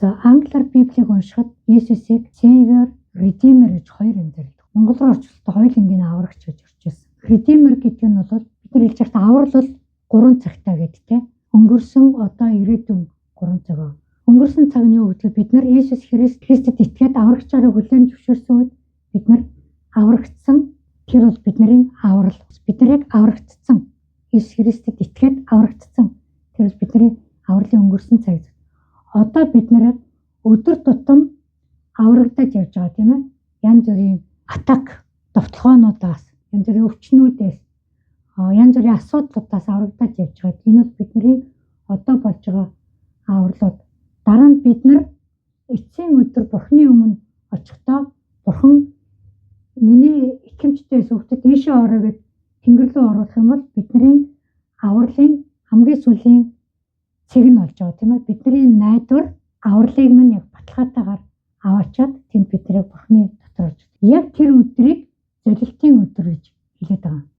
За англиар Библийг уншихад Есүсийг Savior, Redeemer гэж хоёр амьдардаг. Монгол руу орчуулалтаа хоёулангийн аврагч гэж орчуулсан. Redeemer гэдэг нь бол бид нар хэлж байхдаа аврал бол 3 цагтаа гэдэг тийм. Өнгөрсөн, одоо, ирээдүйн 3 цаг. Өнгөрсөн цаг нь юу гэвэл бид нар Есүс Христэд итгээд аврагчаараа хүлээн зөвшөөрсөн үед бид нар аврагдсан. Тэр бол бидний аврал. Бид нарыг аврагдсан. Есүс Христэд итгээд аврагдсан. Тэр бол бидний авралын өнгөрсөн цаг. Одоо бид нар өдөр тутам аврагдаж явж байгаа тийм ээ. Янз бүрийн атак, довтлогоонуудаас, янз бүрийн өвчнүүдээс, янз бүрийн асуудлуудаас аврагдаж явж байгаа. Энэ бол бидний одоо болж байгаа авралууд. Дараа нь бид нар эцсийн өдөр Бурхны өмнө очихдоо Бурхан миний итгэмжтэй сүхтэд ийшээ ороо гэж Тэнгэр рүү оруулах юм бол бидний авралын хамгийн сүүлийн цэг нь болж байгаа тийм ээ. Бидний найдвар авралыг минь яг баталгаатайгаар аваачаад тэнд биднийг Бурхны дотор орж. Яг тэр өдрийг золилтын өдөр гэж хэлээд байгаа.